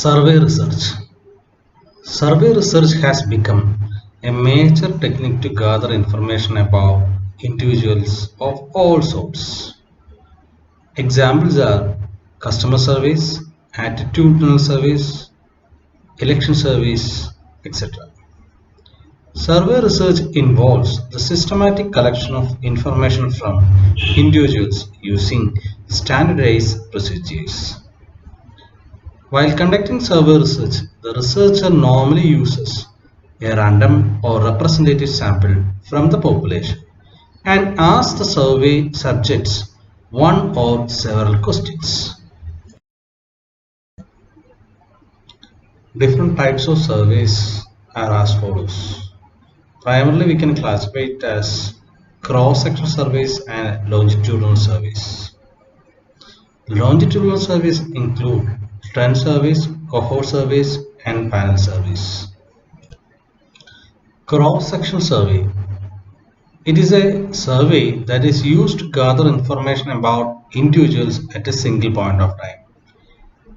Survey research. Survey research has become a major technique to gather information about individuals of all sorts. Examples are customer surveys, attitudinal surveys, election surveys, etc. Survey research involves the systematic collection of information from individuals using standardized procedures. While conducting survey research, the researcher normally uses a random or representative sample from the population and asks the survey subjects one or several questions. Different types of surveys are as follows. Primarily, we can classify it as cross-sectional surveys and longitudinal surveys. Longitudinal surveys include trend surveys, cohort surveys, and panel surveys. Cross-sectional survey. It is a survey that is used to gather information about individuals at a single point of time.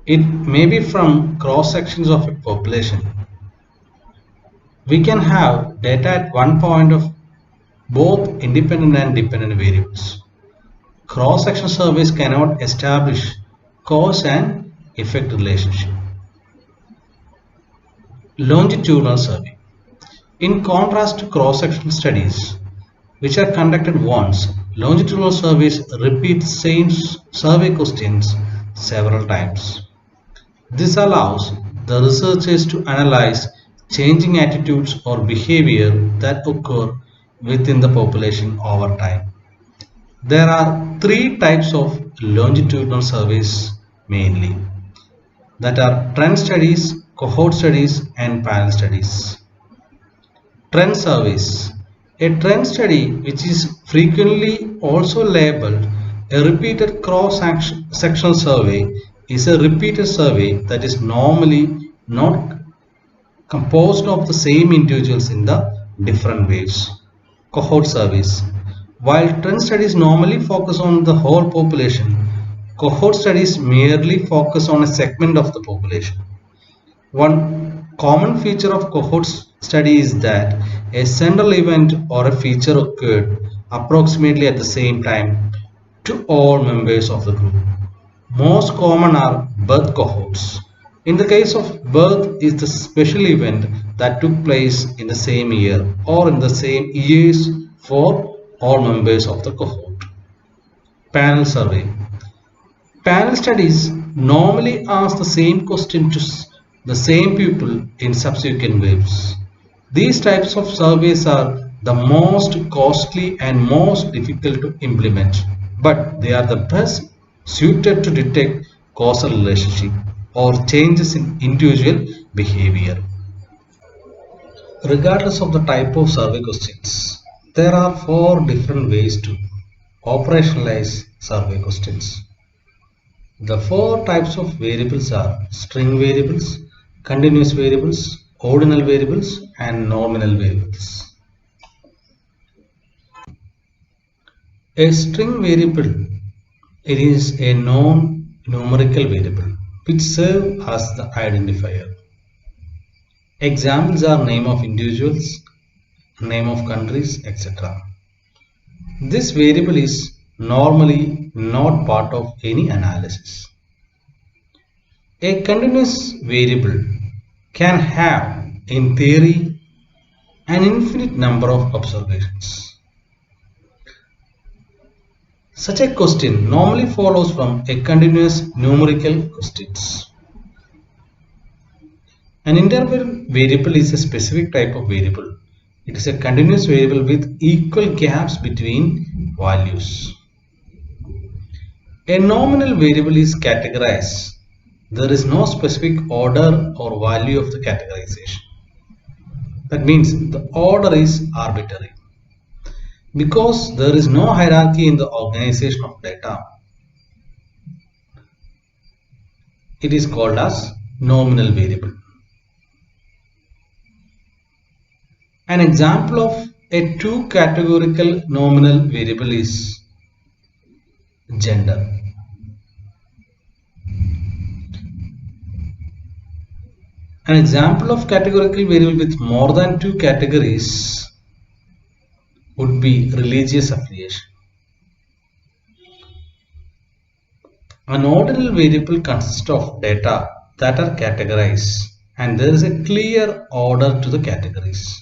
It may be from cross-sections of a population. We can have data at one point of both independent and dependent variables. Cross-sectional surveys cannot establish cause and effect relationship. Longitudinal survey. In contrast to cross-sectional studies, which are conducted once, longitudinal surveys repeat the same survey questions several times. This allows the researchers to analyze changing attitudes or behavior that occur within the population over time. There are three types of longitudinal surveys mainly, that are trend studies, cohort studies, and panel studies. Trend surveys. A trend study, which is frequently also labeled a repeated cross-sectional survey, is a repeated survey that is normally not composed of the same individuals in the different waves. Cohort surveys. While trend studies normally focus on the whole population, cohort studies merely focus on a segment of the population. One common feature of cohort study is that a central event or a feature occurred approximately at the same time to all members of the group. Most common are birth cohorts. In the case of birth is the special event that took place in the same year or in the same years for all members of the cohort. Panel survey. Panel studies normally ask the same question to the same people in subsequent waves. These types of surveys are the most costly and most difficult to implement, but they are the best suited to detect causal relationship or changes in individual behavior. Regardless of the type of survey questions, there are four different ways to operationalize survey questions. The four types of variables are string variables, continuous variables, ordinal variables, and nominal variables. A string variable, it is a non-numerical variable which serves as the identifier. Examples are name of individuals, name of countries, etc. This variable is normally not part of any analysis. A continuous variable can have, in theory, an infinite number of observations. Such a question normally follows from a continuous numerical questions. An interval variable is a specific type of variable. It is a continuous variable with equal gaps between values. A nominal variable is categorized. There is no specific order or value of the categorization. That means the order is arbitrary. Because there is no hierarchy in the organization of data, it is called as nominal variable. An example of a two-categorical nominal variable is gender. An example of categorical variable with more than two categories would be religious affiliation. An ordinal variable consists of data that are categorized, and there is a clear order to the categories.